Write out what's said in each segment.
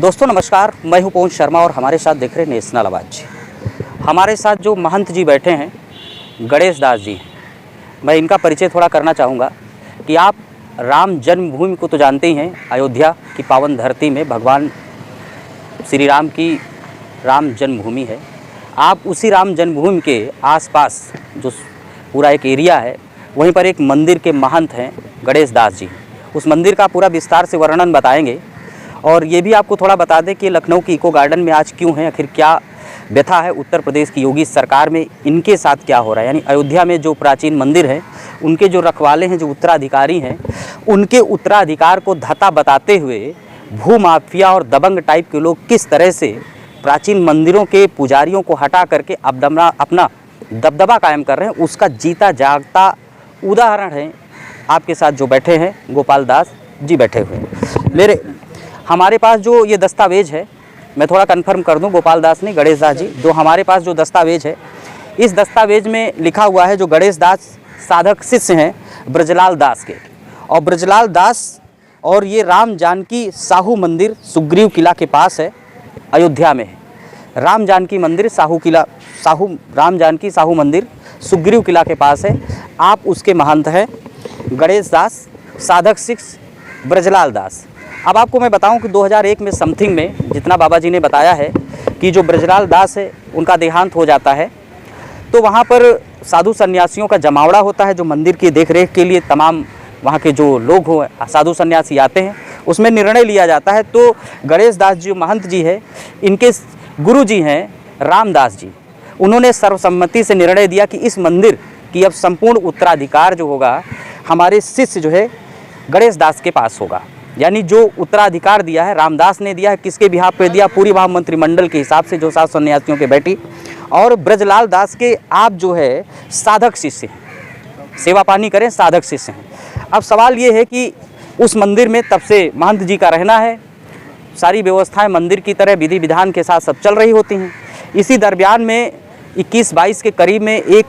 दोस्तों नमस्कार, मैं हूं पवन शर्मा और हमारे साथ देख रहे नेशनल आवाज़। हमारे साथ जो महंत जी बैठे हैं गणेश दास जी, मैं इनका परिचय थोड़ा करना चाहूँगा कि आप राम जन्मभूमि को तो जानते ही हैं। अयोध्या की पावन धरती में भगवान श्री राम की राम जन्मभूमि है। आप उसी राम जन्मभूमि के आसपास जो पूरा एक एरिया है, वहीं पर एक मंदिर के महंत हैं गणेश दास जी। उस मंदिर का पूरा विस्तार से वर्णन बताएंगे और ये भी आपको थोड़ा बता दें कि लखनऊ की इको गार्डन में आज क्यों है, आखिर क्या व्यथा है उत्तर प्रदेश की योगी सरकार में, इनके साथ क्या हो रहा है। यानी अयोध्या में जो प्राचीन मंदिर है, उनके जो रखवाले हैं, जो उत्तराधिकारी हैं, उनके उत्तराधिकार को धता बताते हुए भूमाफिया और दबंग टाइप के लोग किस तरह से प्राचीन मंदिरों के पुजारियों को हटा करके अपना दबदबा कायम कर रहे हैं, उसका जीता जागता उदाहरण है आपके साथ जो बैठे हैं गोपाल दास जी बैठे हुए हैं। हमारे पास जो ये दस्तावेज है, मैं थोड़ा कंफर्म कर दूं, गोपाल दास ने गणेश दास जी, जो हमारे पास जो दस्तावेज है, इस दस्तावेज में लिखा हुआ है जो गणेश दास साधक शिष्य हैं ब्रजलाल दास के, और ब्रजलाल दास और ये राम जानकी साहू मंदिर सुग्रीव किला के पास है, अयोध्या में है। राम जानकी मंदिर राम जानकी साहू मंदिर सुग्रीव किला के पास है। आप उसके महंत हैं गणेश दास, साधक शिष्य ब्रजलाल दास। अब आपको मैं बताऊं कि 2001 में समथिंग में जितना बाबा जी ने बताया है कि जो ब्रजलाल दास है उनका देहांत हो जाता है, तो वहाँ पर साधु सन्यासियों का जमावड़ा होता है जो मंदिर की देखरेख के लिए तमाम वहाँ के जो लोग हो साधु सन्यासी आते हैं, उसमें निर्णय लिया जाता है। तो गणेश दास जी महंत जी है, इनके गुरु जी हैं रामदास जी, उन्होंने सर्वसम्मति से निर्णय दिया कि इस मंदिर की अब संपूर्ण उत्तराधिकार जो होगा हमारे शिष्य जो है गणेश दास के पास होगा। यानी जो उत्तराधिकार दिया है रामदास ने दिया है, किसके बिहाफ पे दिया, पूरी महामंत्रिमंडल के हिसाब से जो सात सन्यासियों के बैठी, और ब्रजलाल दास के आप जो है साधक शिष्य हैं, सेवा पानी करें साधक शिष्य हैं। अब सवाल ये है कि उस मंदिर में तब से महंत जी का रहना है, सारी व्यवस्थाएं मंदिर की तरह विधि विधान के साथ सब चल रही होती हैं। इसी दरमियान में 21-22 के करीब में एक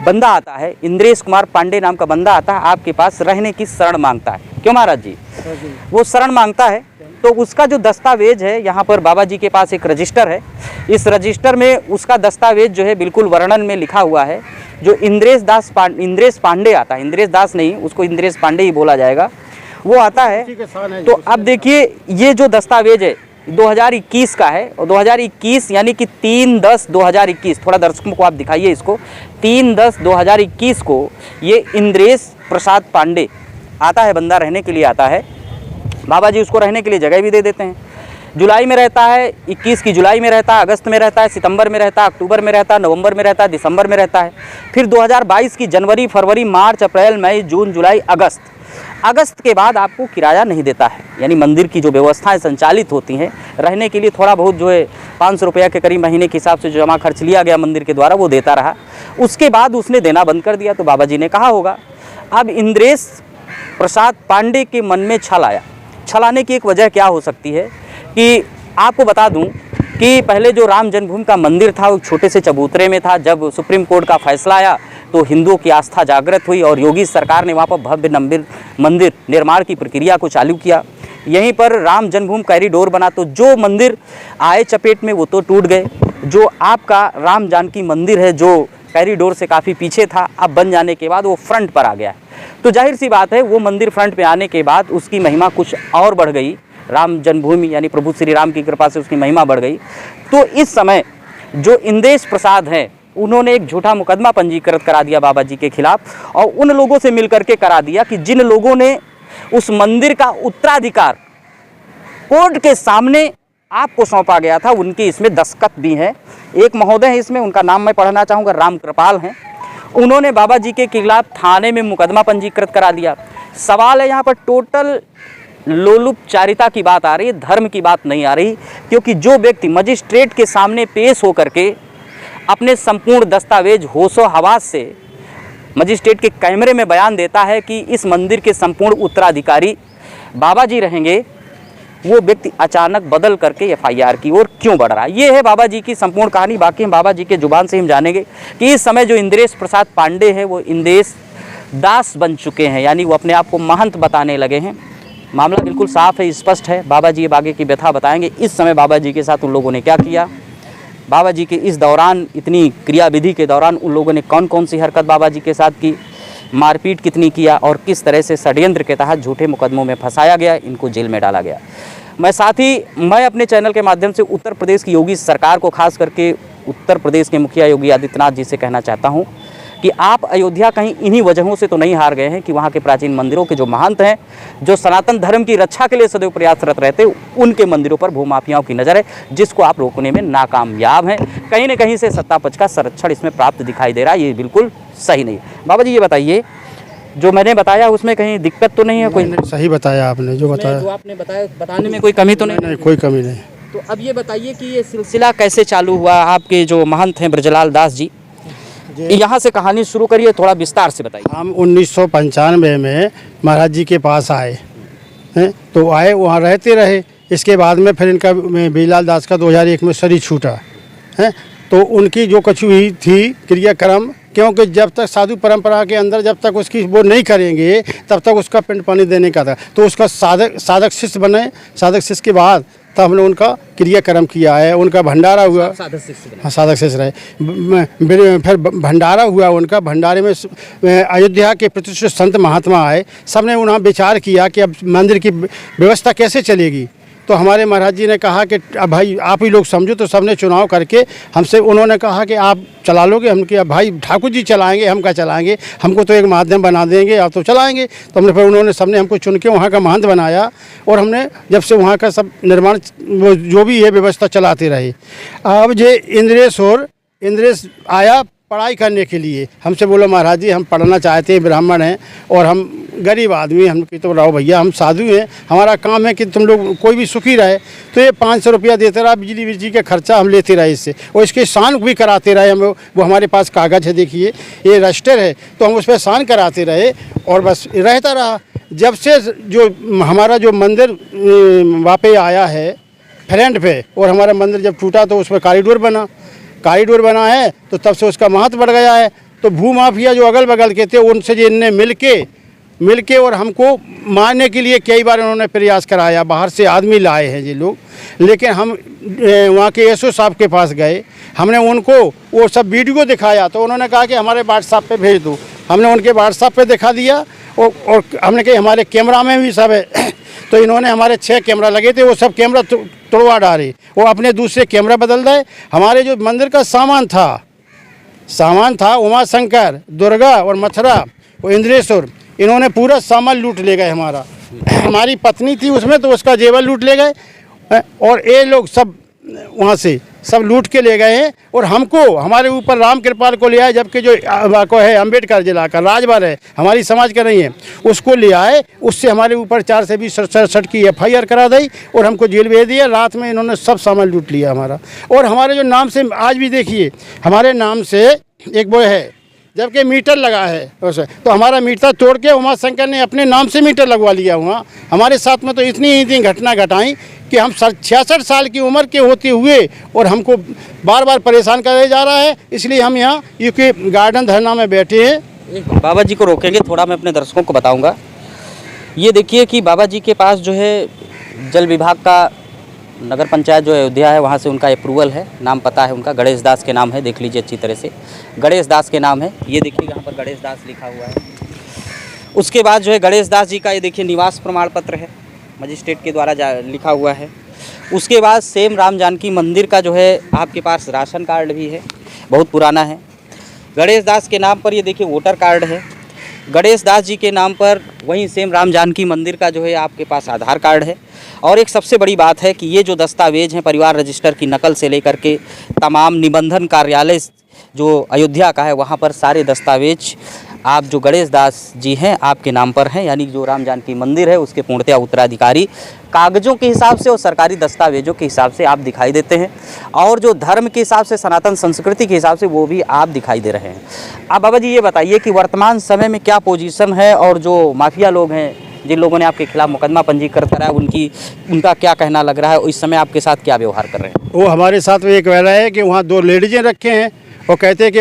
बंदा आता है, इंद्रेश कुमार पांडे नाम का बंदा आता है, आपके पास रहने की शरण मांगता है। क्यों महाराज जी? वो शरण मांगता है तो उसका जो दस्तावेज है, यहाँ पर बाबा जी के पास एक रजिस्टर है, इस रजिस्टर में उसका दस्तावेज जो है बिल्कुल वर्णन में लिखा हुआ है। जो इंद्रेश पांडे आता है, इंद्रेश दास नहीं, उसको इंद्रेश पांडे ही बोला जाएगा, वो आता है। तो अब देखिए ये जो दस्तावेज है 2021 का है, और 2021 यानी कि 3/10/2021, थोड़ा दर्शकों को आप दिखाइए इसको, 3/10/2021 को ये इंद्रेश प्रसाद पांडे आता है, बंदा रहने के लिए आता है। बाबा जी उसको रहने के लिए जगह भी दे देते हैं। जुलाई में रहता है, 21 की जुलाई में रहता है, अगस्त में रहता है, सितंबर में रहता है, अक्टूबर में रहता है, नवंबर में रहता है, दिसंबर में रहता है। फिर 2022 की जनवरी, फरवरी, मार्च, अप्रैल, मई, जून, जुलाई, अगस्त के बाद आपको किराया नहीं देता है। यानी मंदिर की जो व्यवस्थाएं संचालित होती हैं रहने के लिए, थोड़ा बहुत जो है 500 रुपया के करीब महीने के हिसाब से जो जमा खर्च लिया गया मंदिर के द्वारा, वो देता रहा। उसके बाद उसने देना बंद कर दिया। तो बाबा जी ने कहा होगा, अब इंद्रेश प्रसाद पांडे के मन में छल आया। छल आने की एक वजह क्या हो सकती है कि आपको बता दूं कि पहले जो राम जन्मभूमि का मंदिर था वो छोटे से चबूतरे में था। जब सुप्रीम कोर्ट का फैसला आया तो हिंदुओं की आस्था जागृत हुई और योगी सरकार ने वहाँ पर भव्य मंदिर निर्माण की प्रक्रिया को चालू किया। यहीं पर राम जन्मभूमि कॉरिडोर बना, तो जो मंदिर आए चपेट में वो तो टूट गए। जो आपका राम जानकी मंदिर है जो कॉरिडोर से काफ़ी पीछे था, अब बन जाने के बाद वो फ्रंट पर आ गया है। तो जाहिर सी बात है वो मंदिर फ्रंट पे आने के बाद उसकी महिमा कुछ और बढ़ गई। राम जन्मभूमि यानी प्रभु श्री राम की कृपा से उसकी महिमा बढ़ गई। तो इस समय जो इंद्रेश प्रसाद हैं, उन्होंने एक झूठा मुकदमा पंजीकृत करा दिया बाबा जी के खिलाफ, और उन लोगों से मिलकर के करा दिया कि जिन लोगों ने उस मंदिर का उत्तराधिकार कोर्ट के सामने आपको सौंपा गया था, उनके इसमें दस्तखत भी हैं। एक महोदय है इसमें, उनका नाम मैं पढ़ना चाहूँगा, राम कृपाल हैं। उन्होंने बाबा जी के खिलाफ थाने में मुकदमा पंजीकृत करा दिया। सवाल है यहाँ पर टोटल लोलुपचारिता की बात आ रही है, धर्म की बात नहीं आ रही, क्योंकि जो व्यक्ति मजिस्ट्रेट के सामने पेश होकर के अपने संपूर्ण दस्तावेज होशो हवास से मजिस्ट्रेट के कैमरे में बयान देता है कि इस मंदिर के संपूर्ण उत्तराधिकारी बाबा जी रहेंगे, वो व्यक्ति अचानक बदल करके एफआईआर की ओर क्यों बढ़ रहा है। ये है बाबा जी की संपूर्ण कहानी। बाकी हम बाबा जी के जुबान से हम जानेंगे कि इस समय जो इंद्रेश प्रसाद पांडे हैं वो इंद्रेश दास बन चुके हैं, यानी वो अपने आप को महंत बताने लगे हैं। मामला बिल्कुल साफ है, स्पष्ट है। बाबा जी ये आगे की व्यथा बताएंगे। इस समय बाबा जी के साथ उन लोगों ने क्या किया, बाबा जी के इस दौरान, इतनी क्रियाविधि के दौरान उन लोगों ने कौन कौन सी हरकत बाबा जी के साथ की, मारपीट कितनी किया और किस तरह से षड्यंत्र के तहत झूठे मुकदमों में फंसाया गया, इनको जेल में डाला गया। मैं अपने चैनल के माध्यम से उत्तर प्रदेश की योगी सरकार को, खास करके उत्तर प्रदेश के मुखिया योगी आदित्यनाथ जी से कहना चाहता हूं कि आप अयोध्या कहीं इन्हीं वजहों से तो नहीं हार गए हैं कि वहां के प्राचीन मंदिरों के जो महंत हैं, जो सनातन धर्म की रक्षा के लिए सदैव प्रयासरत रहते, उनके मंदिरों पर भूमाफियाओं की नज़र है, जिसको आप रोकने में नाकामयाब हैं। कहीं न कहीं से सत्ता पक्ष का संरक्षण इसमें प्राप्त दिखाई दे रहा है, ये बिल्कुल सही नहीं है। बाबा जी ये बताइए, जो मैंने बताया उसमें कहीं दिक्कत तो नहीं है? कोई सही बताया आपने, जो बताया, जो आपने बताया, बताने में कोई कमी तो नहीं? कोई कमी नहीं। तो अब ये बताइए कि ये सिलसिला कैसे चालू हुआ? आपके जो महंत हैं ब्रजलाल दास जी, यहाँ से कहानी शुरू करिए, थोड़ा विस्तार से बताइए। हम 1995 में महाराज जी के पास आए हैं, तो आए, वहाँ रहते रहे। इसके बाद में फिर इनका ब्रजलाल दास का 2001 में शरीर छूटा है। तो उनकी जो कुछ हुई थी क्रियाक्रम, क्योंकि जब तक साधु परंपरा के अंदर जब तक उसकी वो नहीं करेंगे तब तक उसका पिंड पानी देने का था। तो उसका साधक शिष्य बने, साधक शिष्य के बाद तब हमने उनका क्रियाक्रम किया है, उनका भंडारा हुआ, साधक शिष्य रहे। फिर भंडारा हुआ उनका, भंडारे में अयोध्या के प्रतिष्ठित संत महात्मा आए, सबने उन्हें विचार किया कि अब मंदिर की व्यवस्था कैसे चलेगी। तो हमारे महाराज जी ने कहा कि अब भाई आप ही लोग समझो। तो सबने चुनाव करके हमसे, उन्होंने कहा कि आप चला लोगे? हम कि भाई ठाकुर जी चलाएंगे, हम क्या चलाएंगे, हमको तो एक माध्यम बना देंगे, आप तो चलाएंगे। तो हमने फिर उन्होंने सबने हमको चुन के वहाँ का महंत बनाया, और हमने जब से वहाँ का सब निर्माण, वो जो भी है व्यवस्था चलाते रहे। अब जे इंद्रेश आया पढ़ाई करने के लिए, हमसे बोला महाराज जी हम पढ़ना चाहते हैं, ब्राह्मण हैं और हम गरीब आदमी, हम कि तो रहो भैया, हम साधु हैं, हमारा काम है कि तुम लोग कोई भी सुखी रहे। तो ये 500 रुपया देते रहा, बिजली का खर्चा हम लेते रहे इससे, और इसके शान भी कराते रहे हम। वो हमारे पास कागज़ है, देखिए ये रजिस्टर है, तो हम उस पर शान कराते रहे और बस रहता रहा। जब से जो हमारा जो मंदिर वापस आया है फ्रंट पे, और हमारा मंदिर जब टूटा तो उसमें कॉरिडोर बना है, तो तब से उसका महत्व बढ़ गया है। तो भूमाफिया जो अगल बगल के थे, उनसे जो इनने मिल के और हमको मारने के लिए कई बार उन्होंने प्रयास कराया, बाहर से आदमी लाए हैं ये लोग। लेकिन हम वहाँ के एसओ साहब के पास गए, हमने उनको वो सब वीडियो दिखाया, तो उन्होंने कहा कि हमारे व्हाट्सएप पे भेज दो। हमने उनके व्हाट्सएप पे दिखा दिया, और हमने कहा हमारे कैमरा में भी सब है। तो इन्होंने हमारे 6 कैमरा लगे थे, वो सब कैमरा तोड़वा डाले, वो अपने दूसरे कैमरा बदल गए। हमारे जो मंदिर का सामान था उमा शंकर, दुर्गा और मथुरा और इंद्रेश्वर, इन्होंने पूरा सामान लूट ले गए। हमारी पत्नी थी उसमें, तो उसका जेवर लूट ले गए, और ये लोग सब वहाँ से सब लूट के ले गए हैं। और हमारे ऊपर राम कृपाल को ले आए, जबकि जो को है अम्बेडकर जिला का राजभर है, हमारी समाज का नहीं है, उसको ले आए। उससे हमारे ऊपर 467 की FIR करा दी और हमको जेल भेज दिया। रात में इन्होंने सब सामान लूट लिया हमारा। और हमारे जो नाम से आज भी देखिए, हमारे नाम से एक वो है, जबकि मीटर लगा है उसे, तो हमारा मीटर तोड़ के उमा शंकर ने अपने नाम से मीटर लगवा लिया वहाँ। हमारे साथ में तो इतनी घटना घटाई कि हम 66 साल की उम्र के होते हुए और हमको बार बार परेशान करे जा रहा है। इसलिए हम यहाँ यूके गार्डन धरना में बैठे हैं। बाबा जी को रोकेंगे, थोड़ा मैं अपने दर्शकों को बताऊँगा। ये देखिए कि बाबा जी के पास जो है जल विभाग का, नगर पंचायत जो अयोध्या है वहाँ से उनका अप्रूवल है, नाम पता है उनका, गणेश दास के नाम है, देख लीजिए अच्छी तरह से, गणेश दास के नाम है। ये देखिए यहाँ पर गणेश दास लिखा हुआ है। उसके बाद जो है गणेश दास जी का ये देखिए निवास प्रमाण पत्र है, मजिस्ट्रेट के द्वारा लिखा हुआ है। उसके बाद सेम राम जानकी मंदिर का जो है आपके पास राशन कार्ड भी है, बहुत पुराना है। गणेश दास के नाम पर ये देखिए वोटर कार्ड है। गणेश दास जी के नाम पर वहीं सेम राम जानकी मंदिर का जो है आपके पास आधार कार्ड है। और एक सबसे बड़ी बात है कि ये जो दस्तावेज हैं, परिवार रजिस्टर की नकल से लेकर के तमाम निबंधन कार्यालय जो अयोध्या का है, वहाँ पर सारे दस्तावेज आप जो गणेश दास जी हैं आपके नाम पर हैं, यानी जो राम जानकी मंदिर है उसके पूर्णतया उत्तराधिकारी कागज़ों के हिसाब से और सरकारी दस्तावेजों के हिसाब से आप दिखाई देते हैं, और जो धर्म के हिसाब से, सनातन संस्कृति के हिसाब से वो भी आप दिखाई दे रहे हैं। अब बाबा जी ये बताइए कि वर्तमान समय में क्या पोजीशन है, और जो माफिया लोग हैं जिन लोगों ने आपके खिलाफ मुकदमा पंजीकृत कराया उनका क्या कहना लग रहा है, इस समय आपके साथ क्या व्यवहार कर रहे हैं? वो हमारे साथ में ये कह रहा है कि वहाँ 2 लेडीजें रखे हैं, वो कहते हैं कि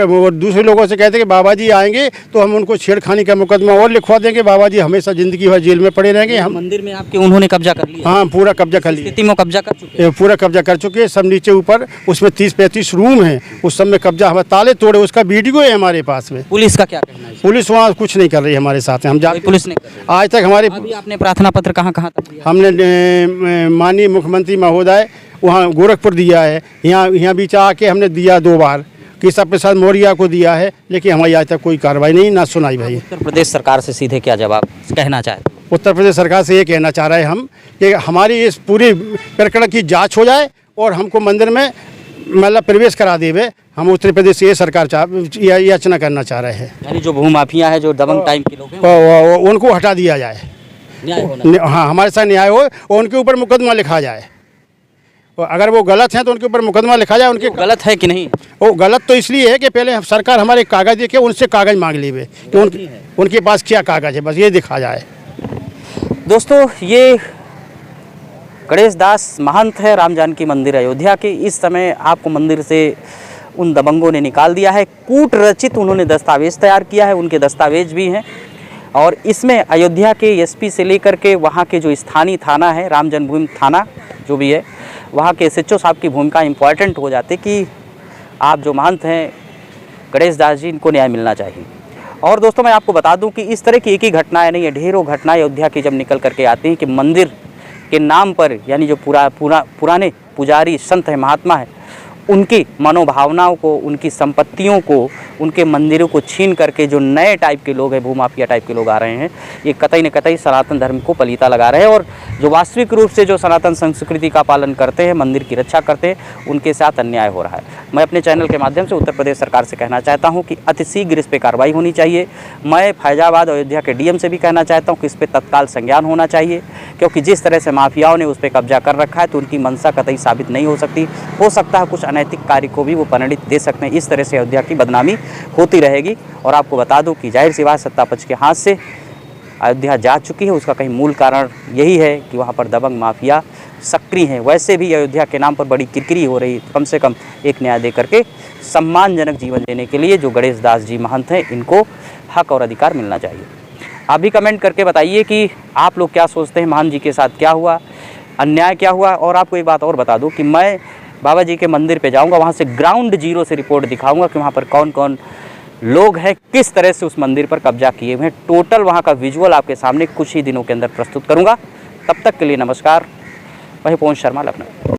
वो दूसरे लोगों से कहते हैं कि बाबा जी आएंगे तो हम उनको छेड़खानी का मुकदमा और लिखवा देंगे, बाबा जी हमेशा ज़िंदगी भर जेल में पड़े रहेंगे। हम मंदिर में आपके उन्होंने कब्जा कर लिया? हाँ, पूरा कब्जा कर लिया, स्थिति में कब्जा कर चुके हैं? पूरा कब्जा कर चुके हैं। सब नीचे ऊपर उसमें 30-35 रूम हैं, उस सब में कब्जा, हमारे ताले तोड़े, उसका वीडियो है हमारे पास में। पुलिस का क्या कहना है? पुलिस वहाँ कुछ नहीं कर रही हमारे साथ, हम जाते, पुलिस ने कर रही है? आज तक हमारे अभी आपने प्रार्थना पत्र कहाँ तक दिया? हमने माननीय मुख्यमंत्री महोदय वहाँ गोरखपुर दिया है, यहाँ बीच आके हमने दिया 2 बार, केशव प्रसाद मौर्य को दिया है, लेकिन हमारी आज तक कोई कार्रवाई नहीं, ना सुनाई भाई। उत्तर प्रदेश सरकार से सीधे क्या जवाब कहना चाहते? उत्तर प्रदेश सरकार से ये कहना चाह रहे हैं हम कि हमारी इस पूरी प्रकरण की जांच हो जाए और हमको मंदिर में मतलब प्रवेश करा देवे। हम उत्तर प्रदेश से ये सरकार याचना करना चाह रहे हैं। यानी जो भूमाफिया है, जो दबंग टाइम के लोग हैं, उनको हटा दिया जाए, न्याय होना। हाँ, हमारे साथ न्याय हो और उनके ऊपर मुकदमा लिखा जाए, और अगर वो गलत हैं तो उनके ऊपर मुकदमा लिखा जाए। उनके गलत है कि नहीं? वो गलत तो इसलिए है कि पहले सरकार हमारे कागज़ देके उनसे कागज़ मांग लीवे कि उनके पास क्या कागज़ है, बस ये दिखा जाए। दोस्तों, ये गणेश दास महंत है राम जानकी मंदिर अयोध्या के। इस समय आपको मंदिर से उन दबंगों ने निकाल दिया है। कूट रचित उन्होंने दस्तावेज तैयार किया है, उनके दस्तावेज भी हैं, और इसमें अयोध्या के एसपी से लेकर के वहाँ के जो स्थानीय थाना है, राम जन्मभूमि थाना जो भी है, वहाँ के एसएचओ साहब की भूमिका इम्पॉर्टेंट हो जाती कि आप जो महंत हैं गणेश दास जी, इनको न्याय मिलना चाहिए। और दोस्तों, मैं आपको बता दूं कि इस तरह की एक ही घटनाएं नहीं है, ढेरों घटनाएं अयोध्या की जब निकल करके आती हैं कि मंदिर के नाम पर, यानी जो पुराने पुजारी संत हैं, महात्मा है, उनकी मनोभावनाओं को, उनकी संपत्तियों को, उनके मंदिरों को छीन करके जो नए टाइप के लोग हैं, भूमाफिया टाइप के लोग आ रहे हैं, ये कतई न कतई सनातन धर्म को पलीता लगा रहे हैं। और जो वास्तविक रूप से जो सनातन संस्कृति का पालन करते हैं, मंदिर की रक्षा करते हैं, उनके साथ अन्याय हो रहा है। मैं अपने चैनल के माध्यम से उत्तर प्रदेश सरकार से कहना चाहता हूँ कि अतिशीघ्र इस पर कार्रवाई होनी चाहिए। मैं फैजाबाद अयोध्या के डीएम से भी कहना चाहता हूँ कि इस पर तत्काल संज्ञान होना चाहिए, क्योंकि जिस तरह से माफियाओं ने उस पर कब्जा कर रखा है तो उनकी मंशा कतई साबित नहीं हो सकती। हो सकता है कुछ अनैतिक कार्य को भी वो परिणित दे सकते हैं। इस तरह से अयोध्या की बदनामी होती रहेगी। और आपको बता दूं कि जाहिर सी बात, सत्ता पक्ष के हाथ से अयोध्या जा चुकी है। उसका कहीं मूल कारण यही है कि वहाँ पर दबंग माफिया सक्रिय हैं। वैसे भी अयोध्या के नाम पर बड़ी किरकिरी हो रही, कम से कम एक न्याय दे करके सम्मानजनक जीवन देने के लिए जो गणेश दास जी महंत हैं, इनको हक और अधिकार मिलना चाहिए। आप भी कमेंट करके बताइए कि आप लोग क्या सोचते हैं, महंत जी के साथ क्या हुआ, अन्याय क्या हुआ। और आपको एक बात और बता दूं कि मैं बाबा जी के मंदिर पे जाऊंगा, वहाँ से ग्राउंड जीरो से रिपोर्ट दिखाऊंगा कि वहाँ पर कौन कौन लोग हैं, किस तरह से उस मंदिर पर कब्जा किए हुए हैं। टोटल वहाँ का विजुअल आपके सामने कुछ ही दिनों के अंदर प्रस्तुत करूँगा। तब तक के लिए नमस्कार। वही पवन शर्मा, लखनऊ।